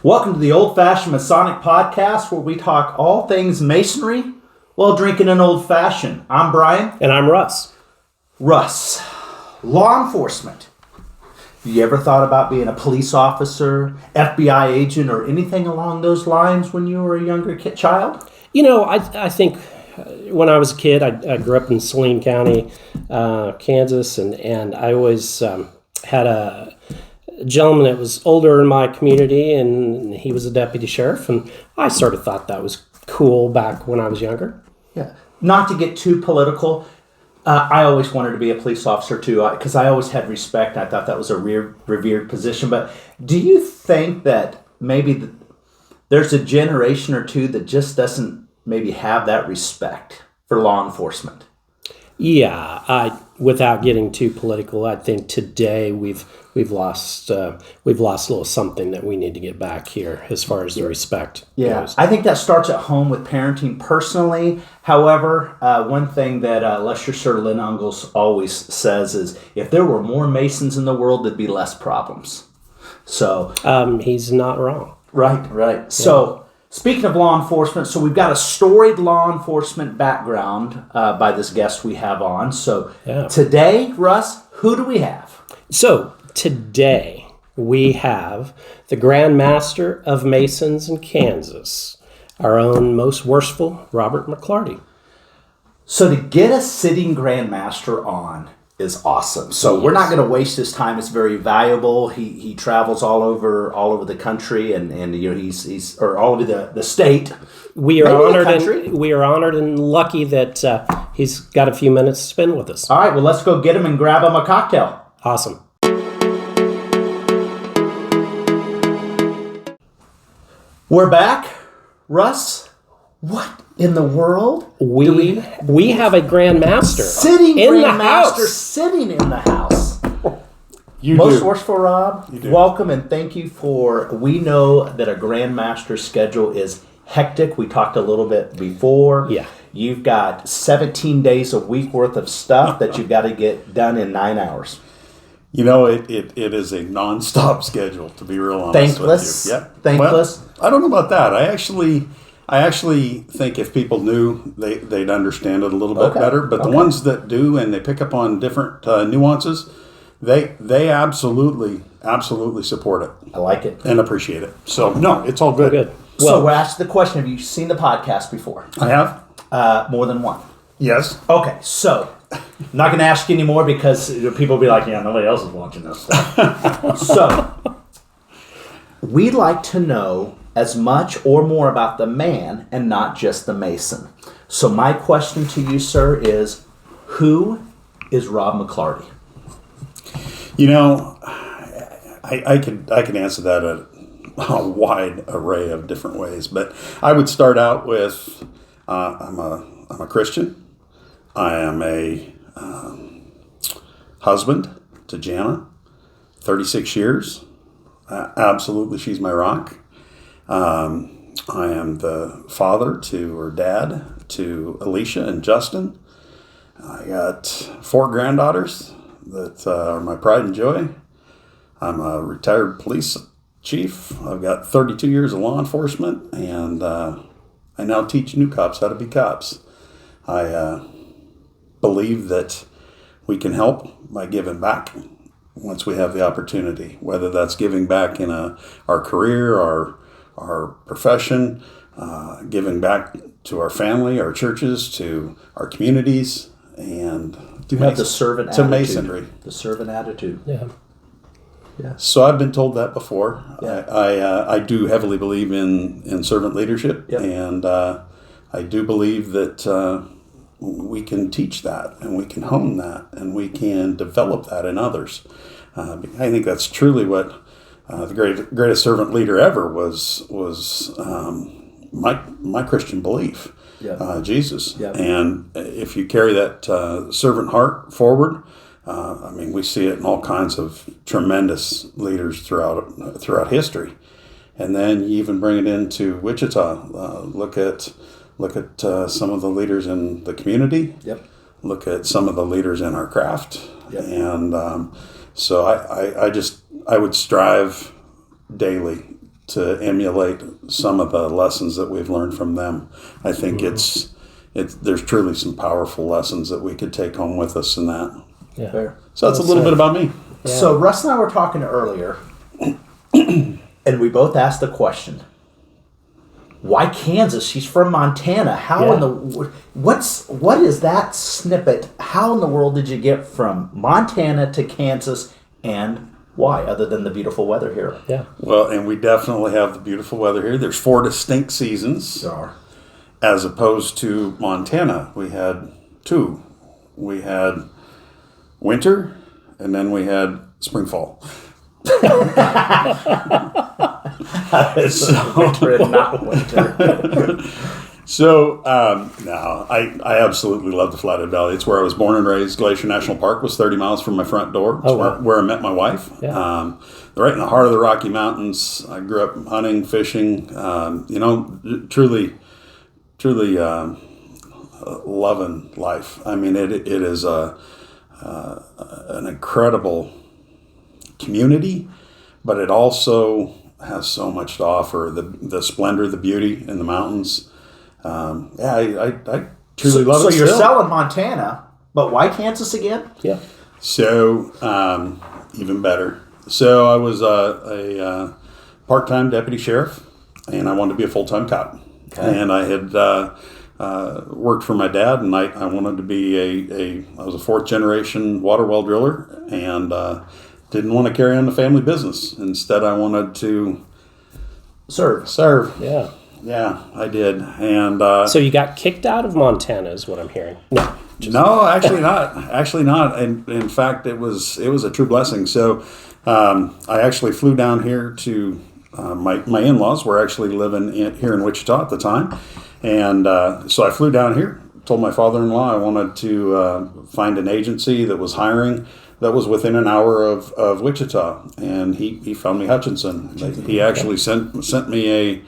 Welcome to the Old-Fashioned Masonic Podcast, where we talk all things Masonry while drinking an old-fashioned. I'm Brian. And I'm Russ. Russ, law enforcement. You ever thought about being a police officer, FBI agent, or anything along those lines when you were a younger child? You know, I think when I was a kid, I grew up in Saline County, Kansas, and I always had a gentleman that was older in my community, and he was a deputy sheriff, and I sort of thought that was cool back when I was younger. Yeah. Not to get too political, I always wanted to be a police officer too, because I always had respect. I thought that was a revered position. But do you think that maybe there's a generation or two that just doesn't maybe have that respect for law enforcement? Yeah, without getting too political, I think today we've lost a little something that we need to get back here as far as the respect goes. I think that starts at home with parenting personally. However, one thing that Lester Sir Lynn Ungles always says is, if there were more Masons in the world, there'd be less problems. So he's not wrong. Right. Yeah. So speaking of law enforcement, so we've got a storied law enforcement background by this guest we have on. So Today, Russ, who do we have? So today we have the Grand Master of Masons in Kansas, our own Most Worshipful Robert McClarty. So to get a sitting Grand Master on is awesome. So We're not going to waste his time. It's very valuable. He travels all over the country, and you know he's or all over the state. We are honored and lucky that he's got a few minutes to spend with us. All right, well, let's go get him and grab him a cocktail. Awesome. We're back, Russ. What in the world? We have a Grand Master sitting in Grand the Master house. Sitting in the house. You Most do. Worshipful Rob, welcome and thank you we know that a Grand Master schedule is hectic. We talked a little bit before. Yeah. You've got 17 days a week worth of stuff that you've got to get done in 9 hours. You know, it is a non-stop schedule, to be real honest Thankless. with you. Yeah. Thankless. Well, I don't know about that. I actually think if people knew, they'd understand it a little bit better. But the ones that do, and they pick up on different nuances, they absolutely support it. I like it. And appreciate it. So, no, it's all good. Good. So we'll ask the question, have you seen the podcast before? I have. More than one. Yes. Okay, so I'm not going to ask you anymore because people will be like, yeah, nobody else is watching this stuff. So we'd like to know as much or more about the man and not just the Mason. So my question to you, sir, is who is Rob McClarty? You know, I can answer that a wide array of different ways, but I would start out with I'm a Christian. I am a husband to Jana, 36 years. Absolutely, she's my rock. I am the father or dad to Alicia and Justin. I got 4 granddaughters that are my pride and joy. I'm a retired police chief. I've got 32 years of law enforcement, and I now teach new cops how to be cops. I believe that we can help by giving back once we have the opportunity, whether that's giving back in our career, our profession, giving back to our family, our churches, to our communities, and you have the servant attitude. Masonry. The servant attitude. Yeah. So I've been told that before. Yeah. I do heavily believe in servant leadership, and I do believe that we can teach that, and we can hone that, and we can develop that in others. I think that's truly what the greatest servant leader ever was my Christian belief, Jesus. Yeah. And if you carry that servant heart forward, we see it in all kinds of tremendous leaders throughout history. And then you even bring it into Wichita. Look at some of the leaders in the community. Yep. Look at some of the leaders in our craft. Yep. And so I would strive daily to emulate some of the lessons that we've learned from them. I think there's truly some powerful lessons that we could take home with us in that. Yeah. Fair. So that's a little bit about me. Yeah. So Russ and I were talking earlier, and we both asked the question, why Kansas? She's from Montana. How in the what is that snippet? How in the world did you get from Montana to Kansas, and why, other than the beautiful weather here? Yeah. Well, and we definitely have the beautiful weather here. There's 4 distinct seasons. There are. As opposed to Montana, we had 2. We had winter, and then we had spring, fall. It's winter and not winter. So, no, I absolutely love the Flathead Valley. It's where I was born and raised. Glacier National Park was 30 miles from my front door. It's where I met my wife. Yeah. Right in the heart of the Rocky Mountains. I grew up hunting, fishing, truly loving life. I mean, it is an incredible community, but it also has so much to offer. The splendor, the beauty in the mountains. I truly love it. So you're still. selling Montana, but why Kansas again? Yeah. So even better. So I was a part-time deputy sheriff, and I wanted to be a full-time cop. Okay. And I had worked for my dad, and I wanted to be I was a 4th-generation water well driller, and didn't want to carry on the family business. Instead, I wanted to serve. Yeah. Yeah, I did. And So you got kicked out of Montana, is what I'm hearing. No. No, actually not. Actually not. And in fact, it was a true blessing. So I actually flew down here to my in-laws were actually living here in Wichita at the time, and so I flew down here. Told my father-in-law I wanted to find an agency that was hiring that was within an hour of Wichita, and he found me Hutchinson. He actually sent me a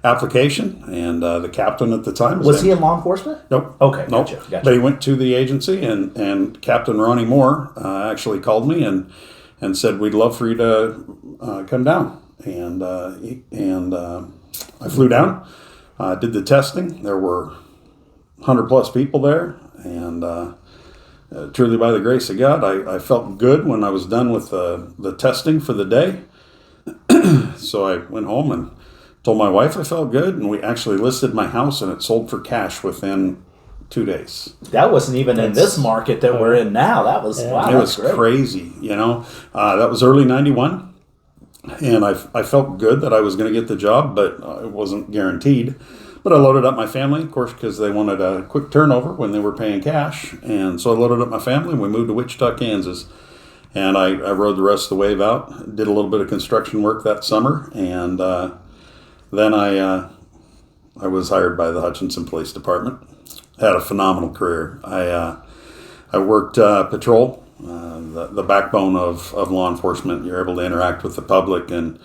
application, and the captain at the time was he in law enforcement? Nope. Okay, nope. Gotcha. But he went to the agency, and Captain Ronnie Moore actually called me and said, "We'd love for you to come down." And I flew down, did the testing. There were 100+ people there, and truly by the grace of God, I felt good when I was done with the testing for the day. So I went home and told my wife I felt good, and we actually listed my house, and it sold for cash within 2 days. That wasn't even in this market that we're in now. That was wow. It was crazy, That was early '91, and I felt good that I was going to get the job, but it wasn't guaranteed. But I loaded up my family, of course, because they wanted a quick turnover when they were paying cash, and so I loaded up my family, and we moved to Wichita, Kansas. And I rode the rest of the wave out, did a little bit of construction work that summer, and then I was hired by the Hutchinson Police Department. Had a phenomenal career. I worked patrol, the backbone of law enforcement. You're able to interact with the public and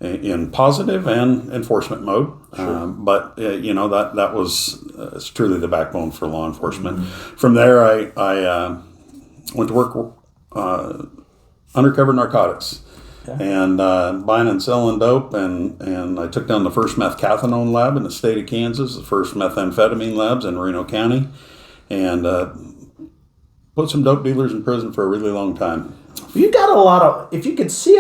in positive and enforcement mode. Sure. But that was it's truly the backbone for law enforcement. Mm-hmm. From there, I went to work undercover narcotics. Okay. And buying and selling dope, and I took down the first methcathinone lab in the state of Kansas, the first methamphetamine labs in Reno County, and put some dope dealers in prison for a really long time. You got a lot of, if you can see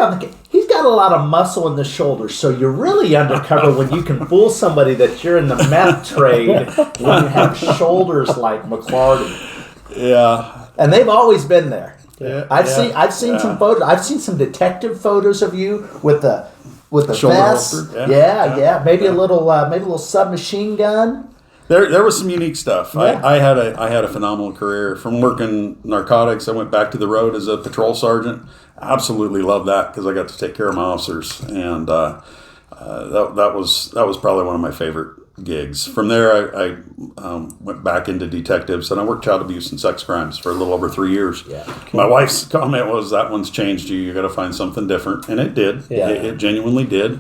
he's got a lot of muscle in the shoulders, so you're really undercover when you can fool somebody that you're in the meth trade when you have shoulders like McClarty. Yeah. And they've always been there. Yeah, I've seen some photos. I've seen some detective photos of you with the shoulder vest. holster. Yeah. Maybe a little submachine gun. There was some unique stuff. Yeah. I had a phenomenal career from working narcotics. I went back to the road as a patrol sergeant. Absolutely loved that because I got to take care of my officers, and that was probably one of my favorite gigs. From there, I went back into detectives, and I worked child abuse and sex crimes for a little over 3 years. Yeah. Okay. My wife's comment was, "That one's changed you. You got to find something different," and it did. Yeah. It genuinely did.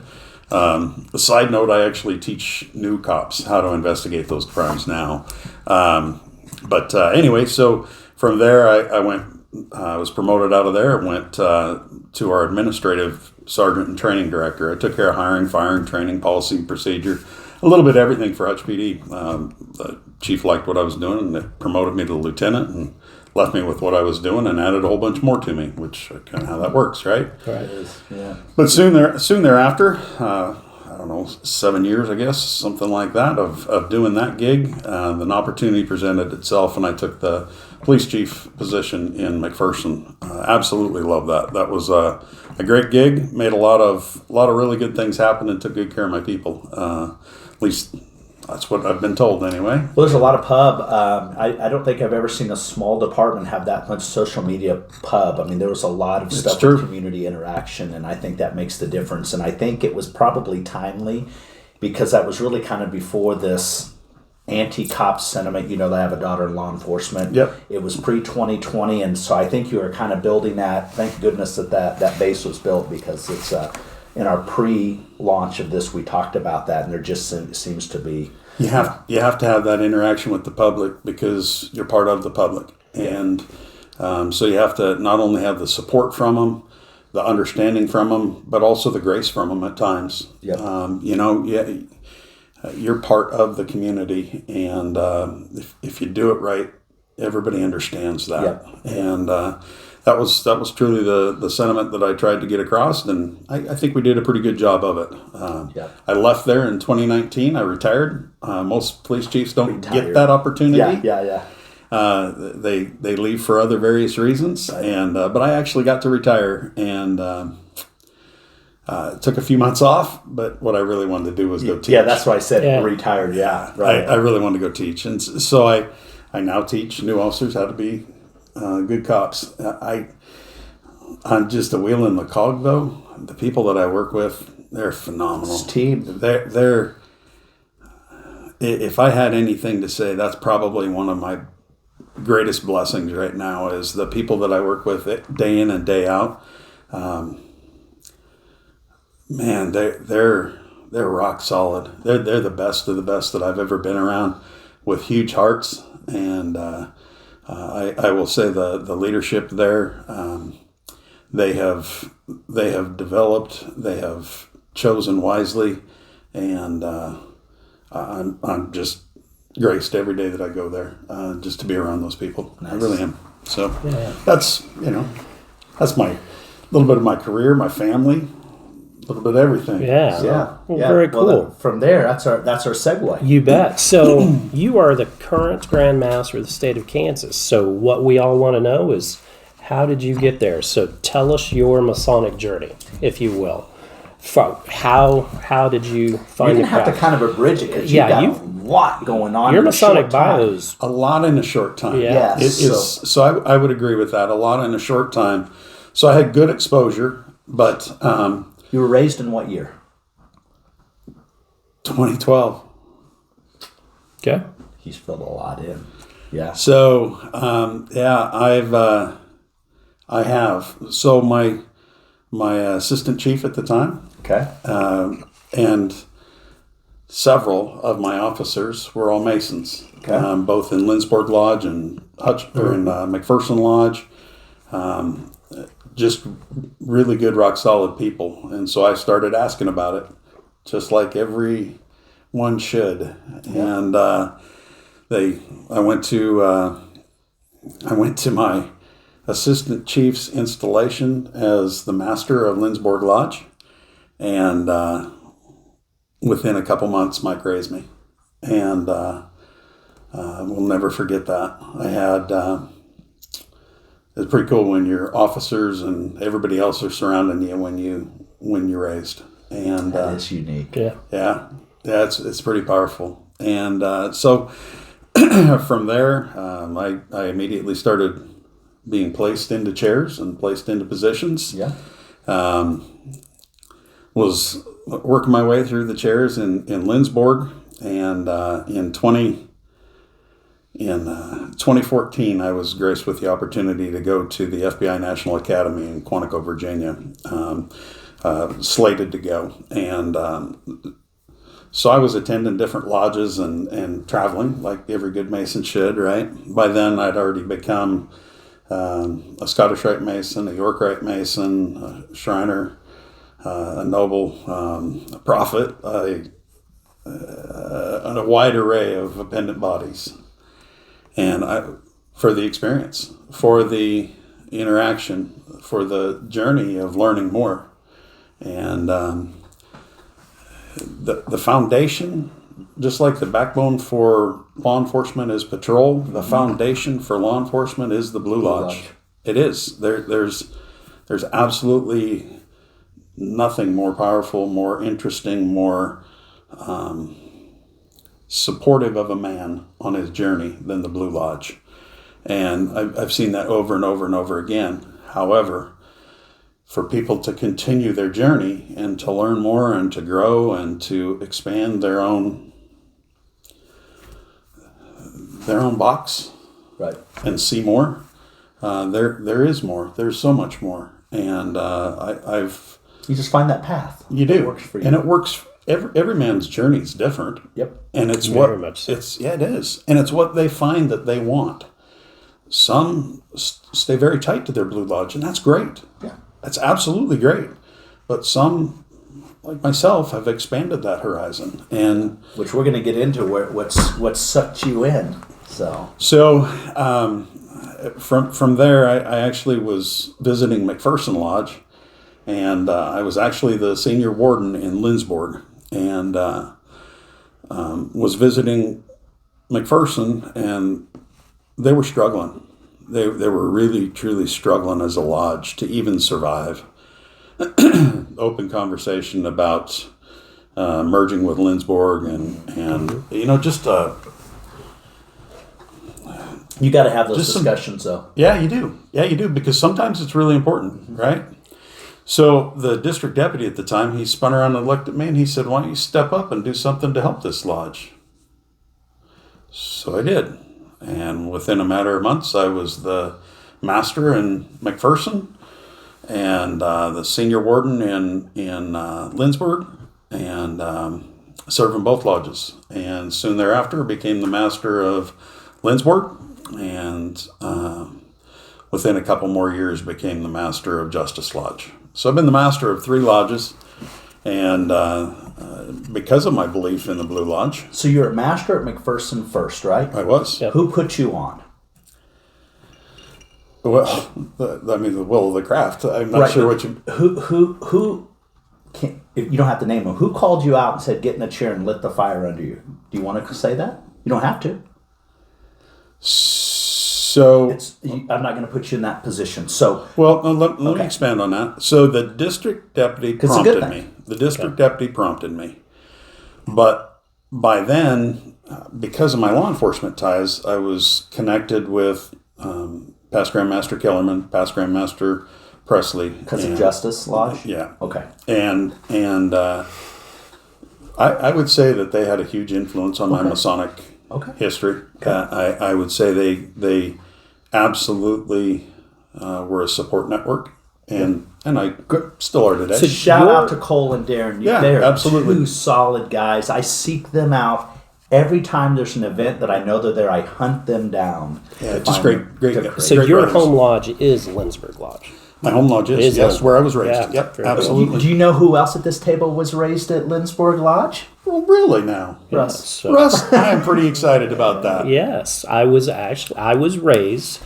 A side note: I actually teach new cops how to investigate those crimes now. Anyway, so from there, I went I was promoted out of there and went to our administrative sergeant and training director. I took care of hiring, firing, training, policy, procedure, a little bit of everything for HPD. The chief liked what I was doing, and they promoted me to lieutenant and left me with what I was doing and added a whole bunch more to me, which kind of how that works, right? Right. Yeah. But soon thereafter, I don't know, 7 years, I guess, something like that, of doing that gig, an opportunity presented itself, and I took the police chief position in McPherson. Absolutely love that. That was a great gig. Made a lot of really good things happen, and took good care of my people. At least that's what I've been told, anyway. Well, there's a lot of pub. I don't think I've ever seen a small department have that much social media pub. I mean, there was a lot of stuff with community interaction, and I think that makes the difference. And I think it was probably timely because that was really kind of before this anti-cop sentiment. You know, they have a daughter in law enforcement. Yep. It was pre-2020, and so I think you were kind of building that. Thank goodness that base was built, because it's in our pre-launch of this, we talked about that, and there just seems to be... You have to have that interaction with the public because you're part of the public. And so you have to not only have the support from them, the understanding from them, but also the grace from them at times. Yep. You're part of the community, and if you do it right, everybody understands that. Yep. And that was truly the sentiment that I tried to get across, and I think we did a pretty good job of it. Yep. I left there in 2019. I retired. Most police chiefs don't get that opportunity. Yeah. They leave for other various reasons, Right. and but I actually got to retire, and took a few months off. But what I really wanted to do was go teach. Yeah, that's why I said retired. Yeah, right. I really wanted to go teach, and so I now teach new officers how to be good cops. I'm just a wheel in the cog, though. The people that I work with, they're phenomenal. It's team. They're. If I had anything to say, that's probably one of my greatest blessings right now is the people that I work with day in and day out. Man, they're rock solid. They're the best of the best that I've ever been around, with huge hearts. And I will say the leadership there, they have developed, they have chosen wisely, and I'm just graced every day that I go there, just to be around those people. Nice. I really am. So that's my little bit of my career, my family, a little bit of everything. Yeah. Very cool. Well, from there, that's our segue. You bet. So you are the current Grand Master of the state of Kansas. So what we all want to know is, how did you get there? So tell us your Masonic journey, if you will. How did you find You're going to have to kind of abridge it, because you've got a lot going on. Your Masonic bios. A lot in a short time. Yeah. Yes. So I would agree with that. A lot in a short time. So I had good exposure, but... you were raised in what year? 2012. Okay. He's filled a lot in. Yeah. So, I have. So my assistant chief at the time, Okay. and several of my officers were all Masons, Okay. both in Lindsborg Lodge and in McPherson Lodge. Just really good, rock solid people. And so I started asking about it, just like everyone should. Yeah. And I went to my assistant chief's installation as the master of Lindsborg Lodge, and within a couple months, Mike raised me, and we'll never forget that. I had. It's pretty cool when your officers and everybody else are surrounding you when you're raised, and that is unique. Yeah, it's pretty powerful. And so from there, I immediately started being placed into chairs and placed into positions. Yeah, was working my way through the chairs in Lindsborg, and in 2014, I was graced with the opportunity to go to the FBI National Academy in Quantico, Virginia, slated to go. And so I was attending different lodges and traveling like every good Mason should, right? By then, I'd already become a Scottish Rite Mason, a York Rite Mason, a Shriner, a Noble, a Prophet, a wide array of appendant bodies. And for the experience, for the interaction, for the journey of learning more. And the foundation, just like the backbone for law enforcement is patrol, the foundation for law enforcement is the Blue Lodge. It is. There's absolutely nothing more powerful, more interesting, more supportive of a man on his journey than the Blue Lodge. And I've seen that over and over and over again. However, for people to continue their journey and to learn more and to grow and to expand their own box, Right. and see more, there is more. There's so much more. And You just find that path. You do. It works for you. And it works. Every man's journey is different. Yep. And it's Very much so. it is. And it's what they find that they want. Some stay very tight to their Blue Lodge, and that's great. Yeah. That's absolutely great. But some, like myself, have expanded that horizon. And Which we're going to get into what's sucked you in. so from there, I actually was visiting McPherson Lodge, and I was actually the senior warden in Lindsborg, and was visiting McPherson, and they were struggling. They were really, truly struggling as a lodge to even survive. Open conversation about merging with Lindsborg, and just You got to have those Just some- discussions, though. yeah, you do. Yeah, you do, because sometimes it's really important, right? So the district deputy at the time, he spun around and looked at me, and he said, "Why don't you step up and do something to help this lodge?" So I did. And within a matter of months, I was the master in McPherson and the senior warden in Lindsborg, and serving both lodges. And soon thereafter, became the master of Lindsborg, and within a couple more years, became the master of Justice Lodge. So I've been the master of 3 lodges, and because of my belief in the Blue Lodge, So you're a master at McPherson first, right? I was. Yep. Who put you on? Well, the will of the craft. I'm not Right. sure what you... Who can, if you don't have to name them. Who called you out and said, "Get in a chair and lit the fire under you"? Do you want to say that? You don't have to. So... I'm not going to put you in that position. So Well, let me Okay. expand on that. So the district deputy It's a good prompted thing. me. The district deputy prompted me. But by then, because of my law enforcement ties, I was connected with past Grandmaster Kellerman, past Grandmaster Presley. because of Justice Lodge? Yeah. Okay. And I would say that they had a huge influence on my Okay. Masonic Okay. history. I would say they absolutely were a support network, and I still are today. So Shout out to Cole and Darren. Yeah, They're absolutely. 2 solid guys. I seek them out every time there's an event that I know they're there. I hunt them down. Yeah, to just find them. great. They're So Great your brothers. home lodge is Lindsborg Lodge. My home lodge is, Is yes, it? where I was raised. Yeah, Yep, very good. absolutely. Do you know who else at this table was raised at Lindsborg Lodge? Well, really now? Russ. So, Russ, I am pretty excited about that. yes, I was raised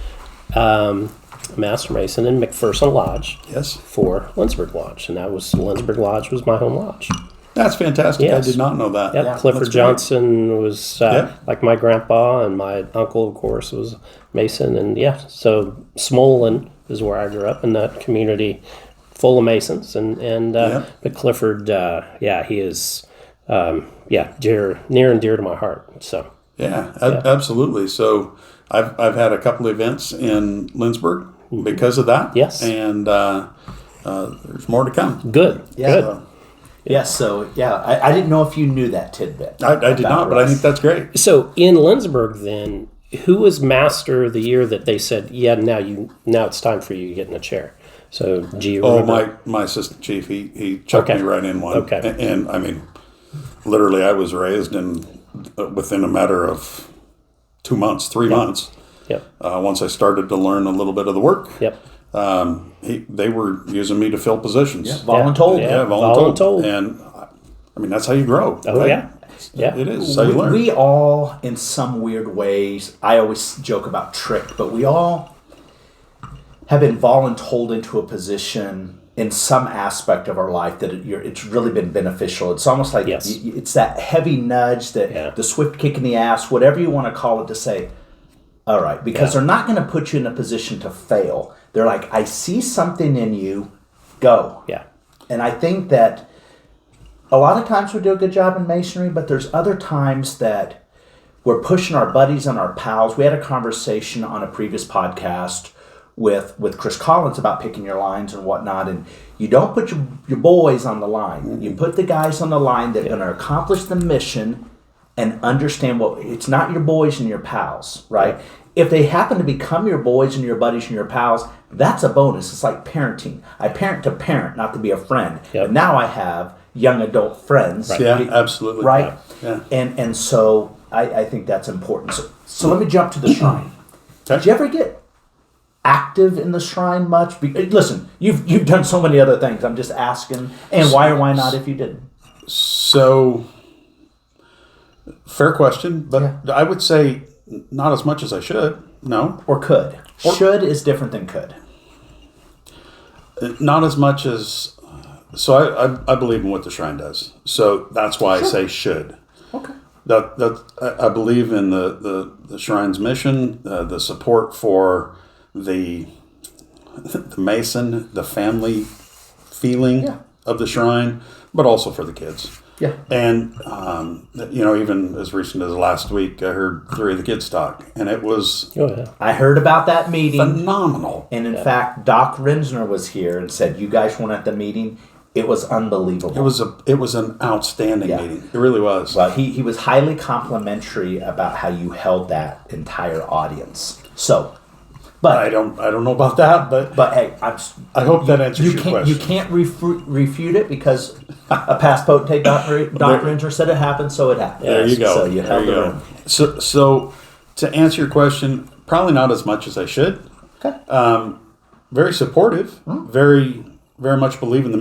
Master Mason in McPherson Lodge Yes, for Lindsborg Lodge, and Lindsborg Lodge was my home lodge. that's fantastic. Yes. I did not know that. Yep, Yeah, Clifford that's great. Johnson was Yeah. like my grandpa, and my uncle, of course, was Mason, and so Smolin is where I grew up in that community, full of Masons, and but Clifford, he is near and dear to my heart. So Yeah, absolutely. So I've had a couple events in Lindsborg because of that. Yes. And there's more to come. good, Yeah. good. So, I didn't know if you knew that tidbit. I did about not, but I Russ. think that's great. So in Lindsborg, then, who was master the year that they said, now it's time for you to get in a chair? So do you Oh, remember? my assistant chief, he chucked Okay. me right in one. Okay. And I mean, literally, I was raised in within a matter of 2 months, 3 months. Yep. Once I started to learn a little bit of the work, Yep. they were using me to fill positions. Yeah, voluntold. Yeah, voluntold. And I mean, that's how you grow. Oh, right? yeah. Yeah. It is how you learn. We all, in some weird ways, I always joke about tricked, but we all have been voluntold into a position in some aspect of our life that it's really been beneficial. It's almost like it's that heavy nudge, the swift kick in the ass, whatever you want to call it, to say, all right, because they're not going to put you in a position to fail. They're like, I see something in you, go. Yeah. And I think that a lot of times we do a good job in Masonry, but there's other times that we're pushing our buddies and our pals. We had a conversation on a previous podcast with Chris Collins about picking your lines and whatnot, and you don't put your boys on the line. Mm-hmm. You put the guys on the line that are going to accomplish the mission and understand it's not your boys and your pals, right? Yeah. If they happen to become your boys and your buddies and your pals, that's a bonus. It's like parenting. I parent to parent, not to be a friend. Yep. But now I have young adult friends. Right. Yeah, absolutely. Right? Yeah. And so I think that's important. So let me jump to the shrine. Okay. Did you ever get active in the shrine much? Listen, you've done so many other things. I'm just asking, and why or why not if you didn't? So, fair question, but I would say not as much as I should. No, or could. Should is different than could. Not as much as. So I believe in what the shrine does. So that's why I say should. Okay. That I believe in the shrine's mission, the support for the Mason, the family feeling of the shrine, but also for the kids. Yeah. And, even as recent as last week, I heard 3 of the kids talk, and it was I heard about that meeting. Phenomenal. And in fact, Doc Rinsner was here and said, you guys weren't at the meeting. It was unbelievable. It was an outstanding meeting. It really was. Well, he was highly complimentary about how you held that entire audience. So, but I don't know about that, but hey, I hope that answers your question. You can't refute it because a past potentate, Dr. Rinsner said it happened, so it happened. There you go. So you held your own. So to answer your question, probably not as much as I should. Okay. Very supportive. Very much believe in the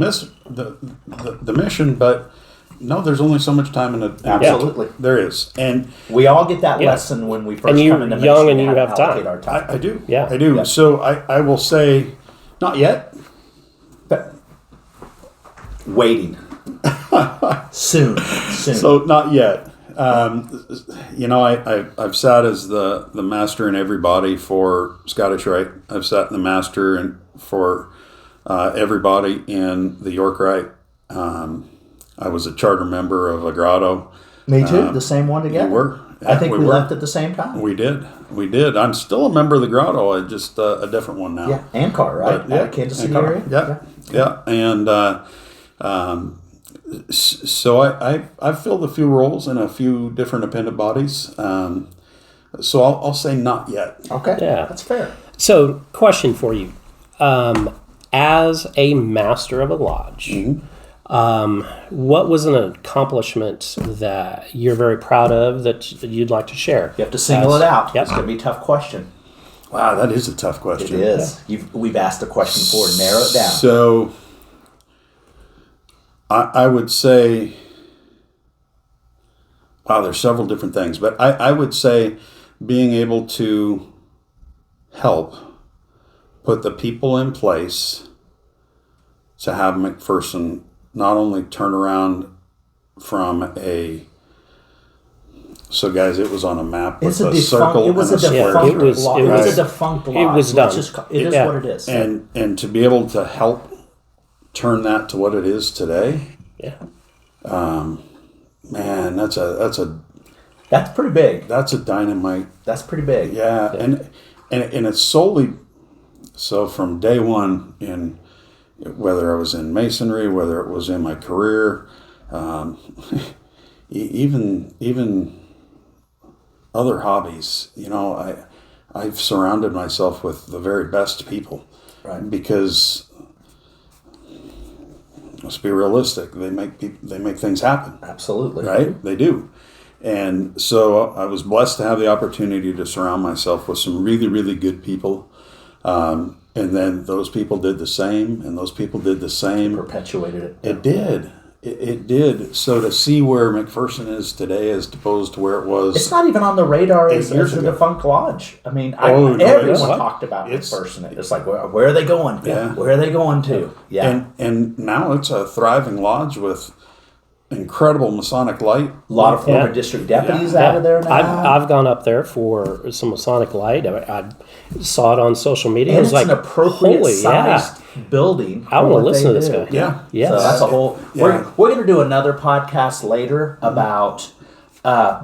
mission, but no, there's only so much time in it. Absolutely. There is. And we all get that lesson when we first come into Masonry. Young and you have time. Our time. I do. Yeah. I do. Yeah. So I will say, not yet. But waiting. Soon. So not yet. I've sat as the master in everybody for Scottish Rite. I've sat in the master and for everybody in the York Rite. I was a charter member of a grotto. Me too. The same one together. We were. I think we left at the same time. We did. I'm still a member of the grotto. just a different one now. Yeah, Ankar, right? But, Kansas City area. Yeah. And so I've filled a few roles in a few different appendant bodies. So I'll say not yet. Okay. Yeah, that's fair. So, question for you: as a master of a lodge. What was an accomplishment that you're very proud of that you'd like to share? You have to single it out. Yep. It's going to be a tough question. Wow, that is a tough question. It is. Yeah. We've asked the question before. Narrow it down. So I would say, wow, there's several different things, but I would say being able to help put the people in place to have McPherson not only turn around from so guys, it was on a map with a circle and a square. It was a defunct lodge. It was done. It is what it is. And to be able to help turn that to what it is today. Yeah. Man, that's pretty big. That's a dynamite. That's pretty big. Yeah. And it's solely so from day one in. Whether I was in Masonry, whether it was in my career, even other hobbies, I've surrounded myself with the very best people, right? Because let's be realistic, they make things happen. Absolutely, right? They do, And so I was blessed to have the opportunity to surround myself with some really, really good people. And then those people did the same, and those people did the same. Perpetuated it. It did. It did. So to see where McPherson is today as opposed to where it was... It's not even on the radar as years a ago. defunct lodge. I mean, no, everyone talked about McPherson. It's like, where are they going? Yeah. Where are they going to? Yeah. And now it's a thriving lodge with incredible Masonic light. A lot of former district deputies out of there now. I've gone up there for some Masonic light. I saw it on social media. And it was it's like, an appropriate holy, sized building. I want to listen to this guy. Yeah. Yes. So that's a whole. Yeah. We're going to do another podcast later about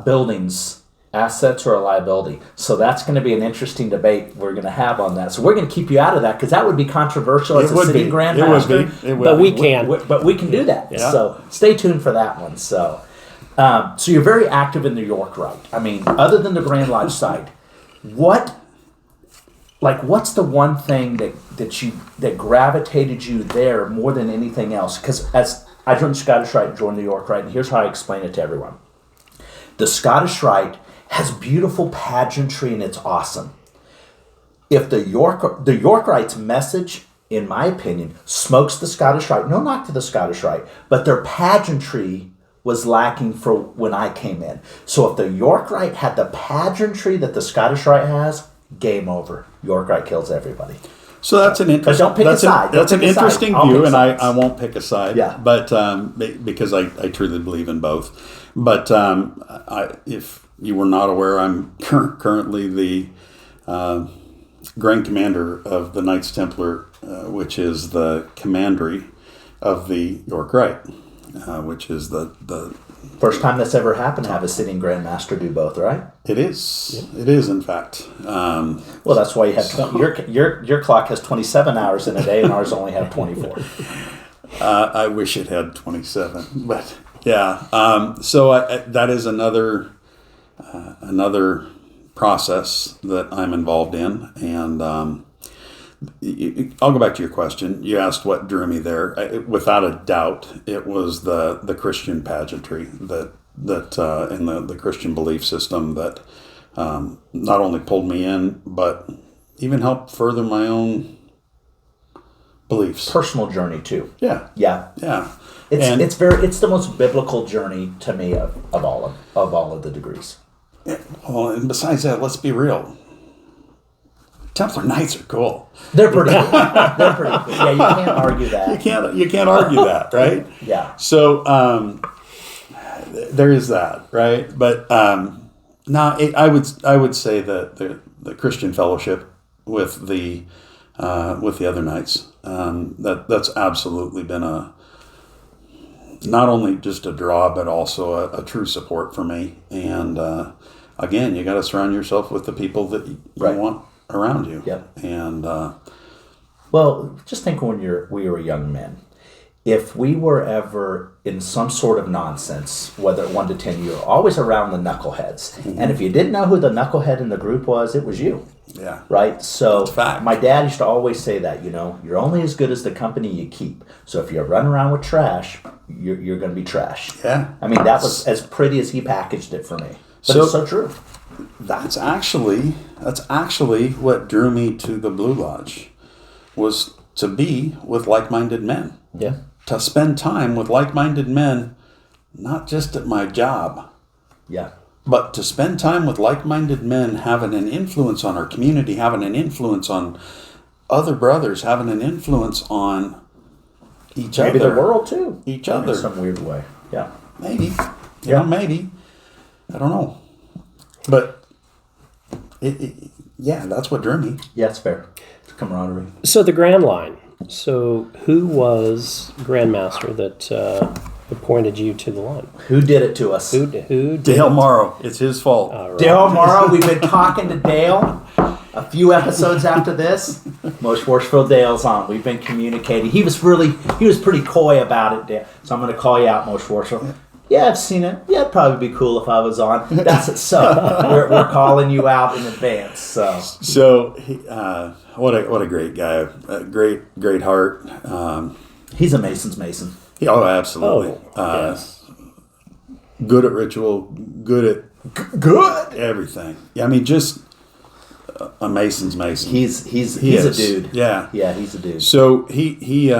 buildings, assets or a liability. So that's going to be an interesting debate we're going to have on that. So we're going to keep you out of that because that would be controversial as a sitting Grand Master. It would But be. we can. But we can do that. Yeah. So stay tuned for that one. So you're very active in the York Rite. I mean, other than the Grand Lodge side, what's the one thing that gravitated you there more than anything else? Because as I joined the Scottish Rite and joined the York Rite, and here's how I explain it to everyone. The Scottish Rite has beautiful pageantry and it's awesome. If the York Rite's message, in my opinion, smokes the Scottish Rite, no knock to the Scottish Rite, but their pageantry was lacking for when I came in. So if the York Rite had the pageantry that the Scottish Rite has, game over. York Rite kills everybody. So that's an interesting. But don't pick a side. That's an interesting view, and I won't pick a side. Yeah. But because I truly believe in both. But if you were not aware, I'm currently the Grand Commander of the Knights Templar, which is the Commandry of the York Rite, which is the First time that's ever happened to have a sitting Grand Master do both, right? It is. Yeah. It is, in fact. Well, that's why you have your clock has 27 hours in a day, and ours only have 24. I wish it had 27, but yeah. So that is another process that I'm involved in, and I'll go back to your question. You asked what drew me there. Without a doubt, it was the Christian pageantry that in the Christian belief system that not only pulled me in, but even helped further my own beliefs. Personal journey too. Yeah. It's the most biblical journey to me of all of the degrees. Well, and besides that, let's be real. Templar Knights are cool. They're pretty cool. Yeah, you can't argue that. You can't argue that, right? Yeah. So there is that, right? But I would say that the Christian fellowship with the other knights, that's absolutely been not only just a draw, but also a true support for me. And again, you got to surround yourself with the people that you want around you. Yep. And well, just think when we were young men. If we were ever in some sort of nonsense, whether 1 to 10, you were always around the knuckleheads. Mm-hmm. And if you didn't know who the knucklehead in the group was, it was you. Yeah. Right? So fact. My dad used to always say that, you're only as good as the company you keep. So if you run around with trash, you're going to be trash. Yeah. I mean, that was as pretty as he packaged it for me. But it's so true. That's actually what drew me to the Blue Lodge, was to be with like-minded men. Yeah. To spend time with like-minded men, not just at my job. Yeah. But to spend time with like-minded men, having an influence on our community, having an influence on other brothers, having an influence on each other. Maybe the world too. Each other. In some weird way. Yeah. Maybe. Maybe. I don't know. But that's what drew me. Yeah, it's fair. It's camaraderie. So the Grand Line. So who was Grand Master that appointed you to the line? Who did it to us? Who did Dale Morrow. It's his fault. Right. Dale Morrow. We've been talking to Dale a few episodes after this. Most Worshipful Dale's on. We've been communicating. He was pretty coy about it, Dale. So I'm going to call you out, Most Worshipful. Yeah, I've seen it. Yeah, it'd probably be cool if I was on. That's it. So we're calling you out in advance. So what a great guy. Great heart. He's a Mason's Mason. Oh, absolutely. Yes. good at ritual, good at everything. I mean, just a Mason's Mason. He's a dude. Yeah, yeah, he's a dude. So he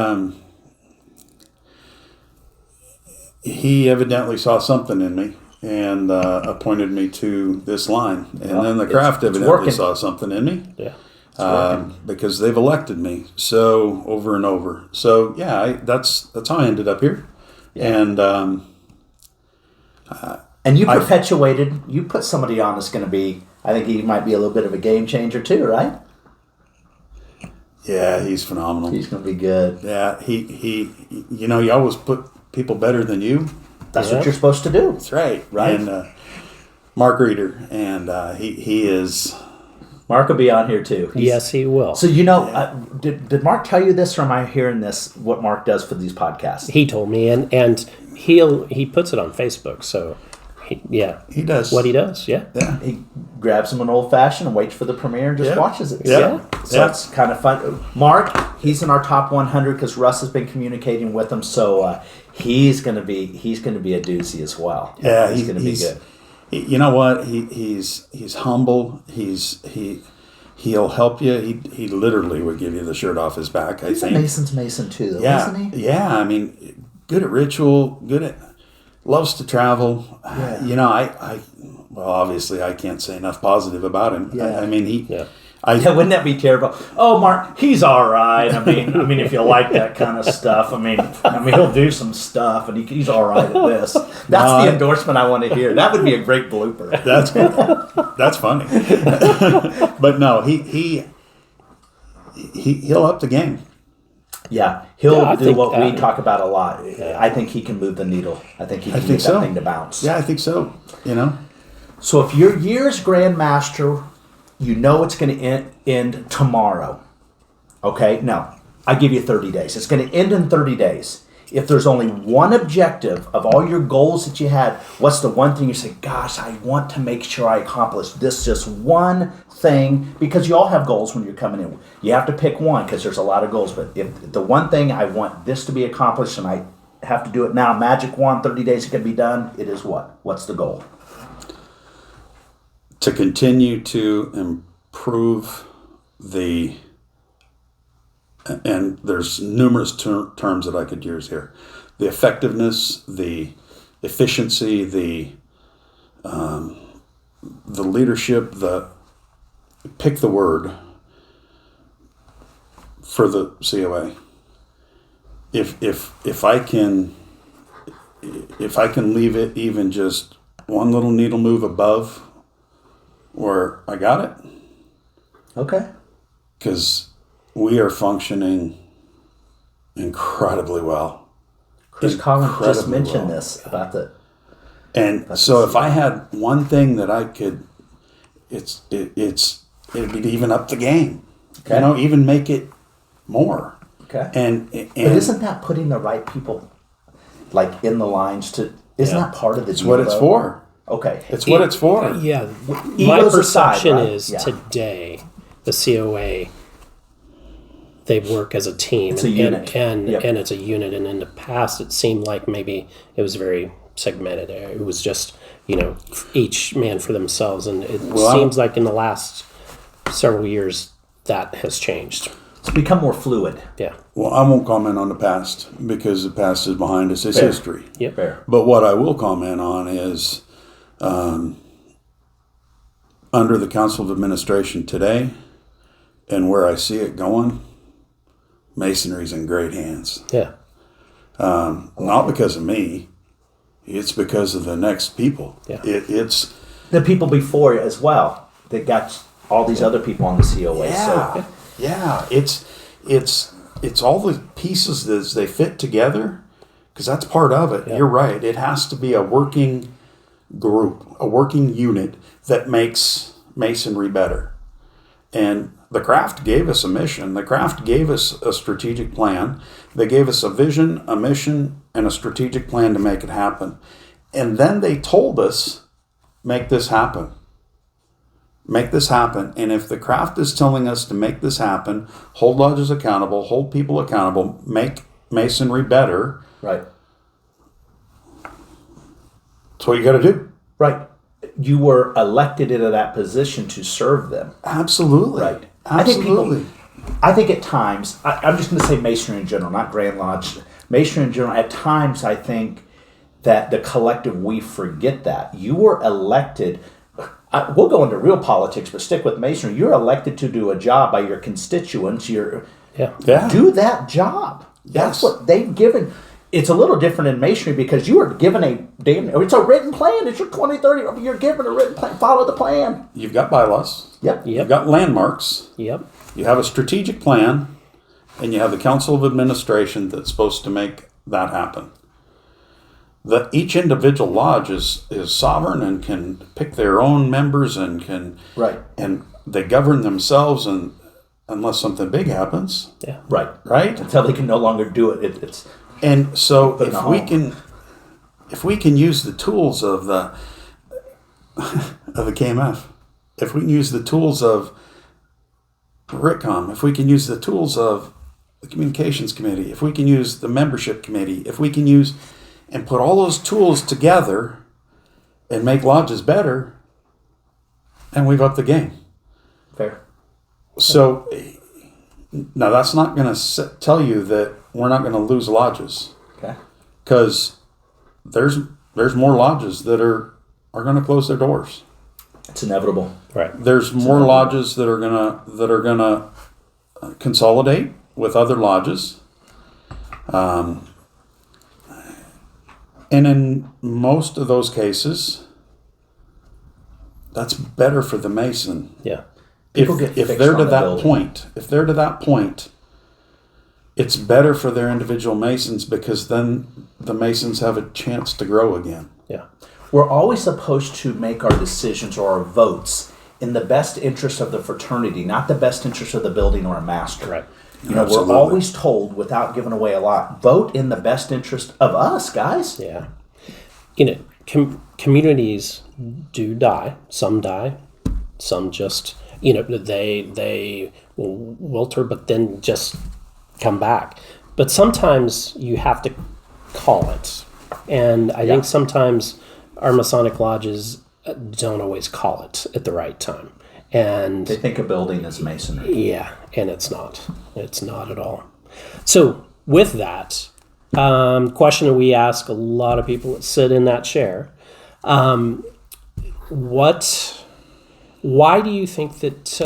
evidently saw something in me and appointed me to this line, and then the craft evidently saw something in me. Yeah. Because they've elected me so over and over. So yeah, that's how I ended up here, and you perpetuated. You put somebody on that's going to be. I think he might be a little bit of a game changer too, right? Yeah, he's phenomenal. He's going to be good. Yeah, he. You know, you always put people better than you. That's what you're supposed to do. That's right. Right. And Mark Reeder, and he is. Mark will be on here too. Yes, he will. So did Mark tell you this, or am I hearing this? What Mark does for these podcasts? He told me, and he puts it on Facebook. So, he does what he does. Yeah, yeah. He grabs them an old fashioned and waits for the premiere and just watches it. Yeah. So it's kind of fun. Mark, he's in our top 100 because Russ has been communicating with him. So he's gonna be a doozy as well. Yeah, he's gonna be good. You know what? He's humble. He'll help you. He literally would give you the shirt off his back. He's I a think. Mason's Mason too, though, Yeah, isn't he? yeah. I mean, good at ritual. Good at loves to travel. Yeah. You know, well, obviously, I can't say enough positive about him. Yeah. I mean, Yeah, wouldn't that be terrible? Oh, Mark, he's all right. I mean, if you like that kind of stuff, I mean, he'll do some stuff, and he's all right at this. That's the endorsement I want to hear. That would be a great blooper. That's good. That's funny. But no, he'll up the game. Yeah, he'll do what we that. talk about a lot. I think he can move the needle. I think he can get that thing to bounce. Yeah, I think so. You know. So if your year's Grand Master, you know it's going to end tomorrow. Okay? No, I give you 30 days. It's going to end in 30 days. If there's only one objective of all your goals that you had, what's the one thing you say, gosh, I want to make sure I accomplish this just one thing? Because you all have goals when you're coming in. You have to pick one because there's a lot of goals. But if the one thing I want this to be accomplished and I have to do it now, magic wand, 30 days it can be done, it is what? What's the goal? To continue to improve and there's numerous terms that I could use here. The effectiveness, the efficiency, the leadership, pick the word for the COA. If I can leave it even just one little needle move above where I got it. Okay. Because we are functioning incredibly well. Chris Collins just mentioned this about the... And so if I had one thing that I could, it'd be even up the game. Okay. You know, even make it more. Okay. And but isn't that putting the right people like in the lines to... Isn't that part of the deal? It's what it's for. Okay. It's what it's for. Yeah. My Egos perception aside, right? is Yeah. today, the COA, they work as a team. It's a unit. And Yep. it's a unit. And in the past, it seemed like maybe it was very segmented. It was just, each man for themselves. And it seems like in the last several years, that has changed. It's become more fluid. Yeah. Well, I won't comment on the past because the past is behind us. It's history. Yep. Fair. But what I will comment on is under the Council of Administration today and where I see it going, Masonry's in great hands. Yeah. Not because of me. It's because of the next people. Yeah. It's The people before as well that got all these other people on the COA. So, yeah. It's all the pieces as they fit together, because that's part of it. Yeah. You're right. It has to be a working group, a working unit that makes Masonry better. And the craft gave us a mission. The craft gave us a strategic plan. They gave us a vision, a mission, and a strategic plan to make it happen. And then they told us, make this happen. Make this happen. And if the craft is telling us to make this happen, hold lodges accountable, hold people accountable, make Masonry better, right. That's what you got to do. Right. You were elected into that position to serve them. Absolutely. Right. Absolutely. I think at times, I'm just going to say Masonry in general, not Grand Lodge. Masonry in general, at times I think that the collective, we forget that. You were elected, we'll go into real politics, but stick with Masonry. You're elected to do a job by your constituents. Do that job. That's what they've given. It's a little different in Masonry because you are given it's a written plan. It's your 2030. You're given a written plan. Follow the plan. You've got bylaws. Yep. You've got landmarks. Yep. You have a strategic plan, and you have the Council of Administration that's supposed to make that happen. Each individual lodge is sovereign and can pick their own members and can and they govern themselves and unless something big happens. Yeah. Right? Until they can no longer do it. And so if we can use the tools of the KMF, if we can use the tools of RITCOM, if we can use the tools of the Communications Committee, if we can use the Membership Committee, if we can use and put all those tools together and make lodges better, and we've upped the game. Fair. So now that's not going to tell you that we're not going to lose lodges. Okay. Because there's more lodges that are going to close their doors. It's inevitable. Right. There's more lodges that are gonna consolidate with other lodges. And in most of those cases, that's better for the Mason. Yeah. If they're to that point, it's better for their individual Masons because then the Masons have a chance to grow again. Yeah. We're always supposed to make our decisions or our votes in the best interest of the fraternity, not the best interest of the building or a master. Right. Absolutely. We're always told, without giving away a lot, vote in the best interest of us, guys. Yeah. Communities do die. Some die. Some just, they will wilter, but then just come back. But sometimes you have to call it. And I think sometimes our Masonic lodges don't always call it at the right time. And they think a building is Masonry. Yeah, and it's not. It's not at all. So with that, question that we ask a lot of people that sit in that chair, why do you think that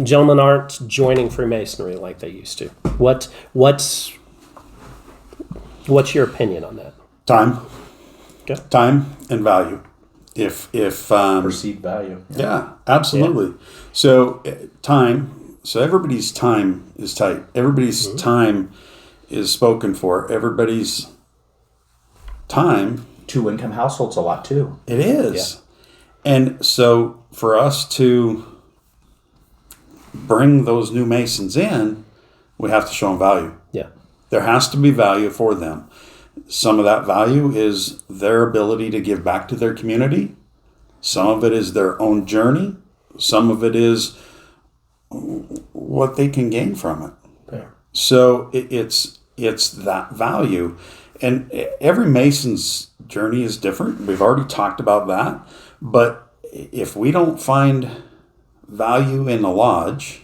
gentlemen aren't joining Freemasonry like they used to? What's your opinion on that? Time. Okay. Time and value. If Perceived value. Yeah, absolutely. Yeah. So time. So everybody's time is tight. Everybody's time is spoken for. Everybody's time. 2-income households a lot too. It is. Yeah. And so for us to bring those new Masons in, we have to show them value. Yeah. There has to be value for them. Some of that value is their ability to give back to their community. Some of it is their own journey. Some of it is what they can gain from it. Fair. So it's that value. And every Mason's journey is different. We've already talked about that. But if we don't find value in the lodge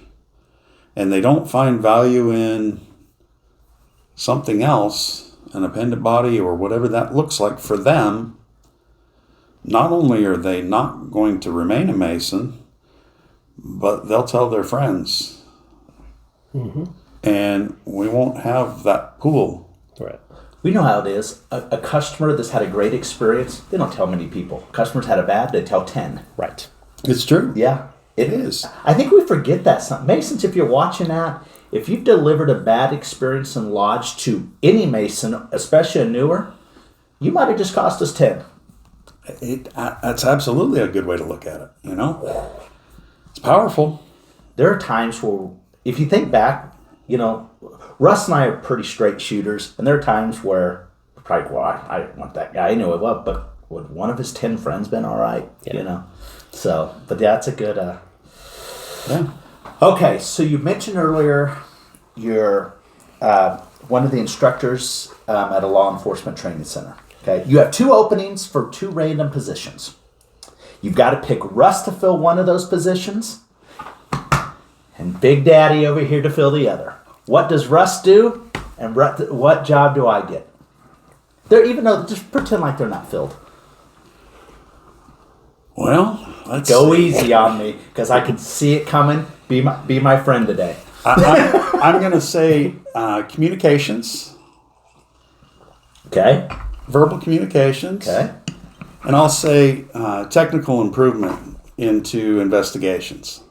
and they don't find value in something else, an appendant body or whatever that looks like for them, not only are they not going to remain a Mason, but they'll tell their friends. Mm-hmm. And we won't have that pool. Right. We know how it is. A customer that's had a great experience, they don't tell many people. Customers had a bad, they tell 10. Right. It's true. Yeah. It is. I think we forget that. Masons, if you're watching that, if you've delivered a bad experience in lodge to any Mason, especially a newer, you might have just cost us 10. That's absolutely a good way to look at it, It's powerful. There are times where, if you think back, Russ and I are pretty straight shooters, and there are times where, probably, I didn't want that guy, I knew it well, but would one of his 10 friends been all right? Yeah. So, but that's a good... Yeah. Okay, so you mentioned earlier you're one of the instructors at a law enforcement training center. Okay, you have 2 openings for 2 random positions. You've got to pick Russ to fill one of those positions and Big Daddy over here to fill the other. What does Russ do, and what job do I get? Even though, just pretend like they're not filled. Well, let's Go see. easy on me, because I can see it coming. Be my friend today. I'm going to say communications. Okay. Verbal communications. Okay. And I'll say technical improvement into investigations.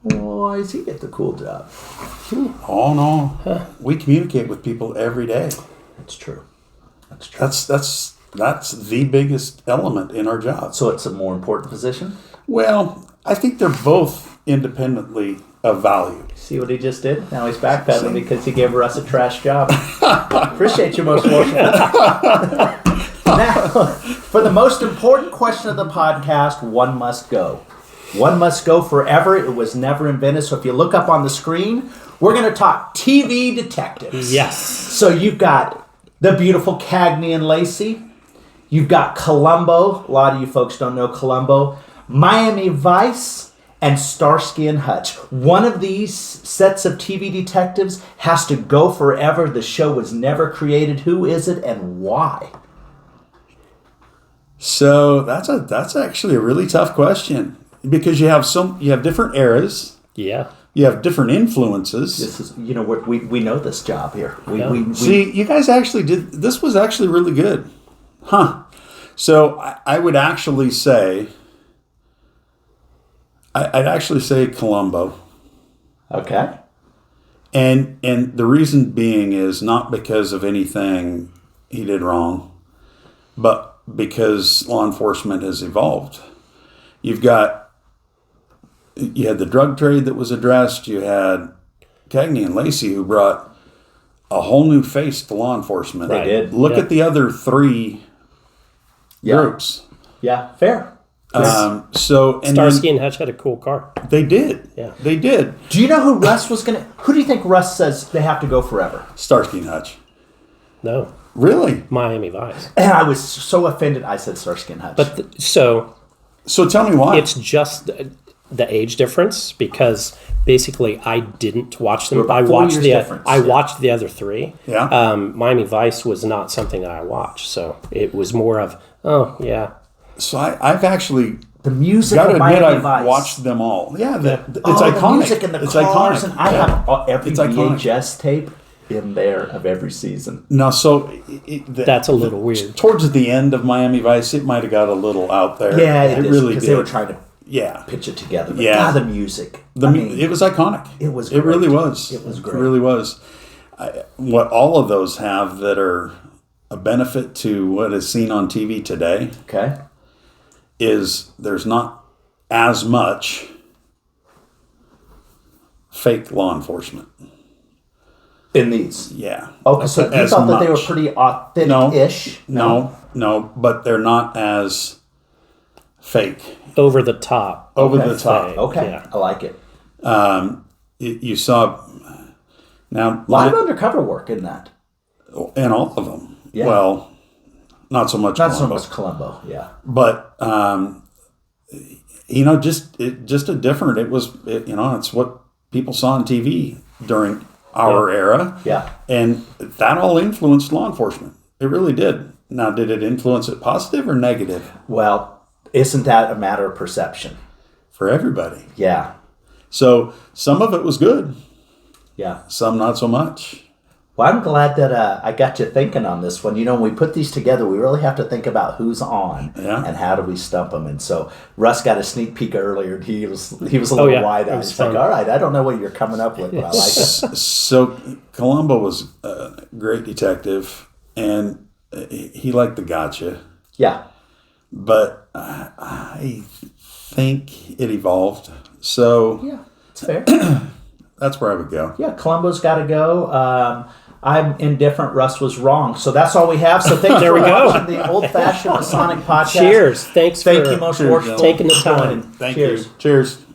Why does he get the cool job? Oh, no. We communicate with people every day. That's true. That's true. That's the biggest element in our job. So it's a more important position? Well, I think they're both independently of value. See what he just did? Now he's backpedaling because he gave us a trash job. Appreciate you, Most Worshipful. Now, for the most important question of the podcast, one must go. One must go forever. It was never invented. So if you look up on the screen, we're going to talk TV detectives. Yes. So you've got the beautiful Cagney and Lacey. You've got Columbo. A lot of you folks don't know Columbo. Miami Vice and Starsky and Hutch. One of these sets of TV detectives has to go forever. The show was never created. Who is it and why? So that's actually a really tough question because you have different eras. Yeah. You have different influences. This is, we know this job here. See, you guys actually did. This was actually really good, huh? So I would actually say, I'd actually say Columbo. Okay. And the reason being is not because of anything he did wrong, but because law enforcement has evolved. You had the drug trade that was addressed. You had Cagney and Lacey who brought a whole new face to law enforcement. They did. Look at the other 3 groups. Yeah, fair. Starsky and Hutch had a cool car. They did. Yeah. They did. Do you know who Russ was going to... Who do you think Russ says they have to go forever? Starsky and Hutch. No. Really? Miami Vice. And I was so offended I said Starsky and Hutch. But So tell me why. it's just the age difference because basically I didn't watch them. About I 4 watched years the difference, I yeah. watched the other 3. Yeah. Miami Vice was not something that I watched, so it was more of So I've actually the music got to of admit Miami I've Vice. watched them all. Yeah, it's Oh, iconic. The music and the it's cars, iconic. and I have every It's iconic. VHS tape in there of every season. No, so that's a little weird. Towards the end of Miami Vice, it might have got a little out there. Yeah, it really because did. they were trying to Yeah, pitch it together. But Yeah. God, the music. it was iconic. It was It really great. was. It was It great. really was. What all of those have that are a benefit to what is seen on TV today Okay. is there's not as much fake law enforcement. In these. Yeah. Okay, so you As thought that they were much. pretty authentic-ish? No, but they're not as fake. Over the top. Over Okay. the top. Fake. Okay, Yeah. I like it. You saw now A lot of undercover work in that. and all of them. Yeah. Well, not so much. Not so Columbo. much Columbo, yeah. But just a different. It's what people saw on TV during our era. Yeah. And that all influenced law enforcement. It really did. Now, did it influence it positive or negative? Well, isn't that a matter of perception? For everybody. Yeah. So some of it was good, Yeah. some not so much. Well, I'm glad that I got you thinking on this one. When we put these together, we really have to think about who's on and how do we stump them. And so Russ got a sneak peek earlier. He was a little wide-eyed. He's like, all right, I don't know what you're coming up with, but I like it. So Columbo was a great detective, and he liked the gotcha. Yeah. But I think it evolved. So Yeah, it's fair. that's where I would go. Yeah, Columbo's got to go. I'm indifferent. Russ was wrong. So that's all we have. So thanks There for we go. watching the Old-Fashioned Masonic Podcast. Cheers. Thanks Thank for you, Most Cheers, Worshipful, taking the for time. joining. Thank Cheers. you. Cheers.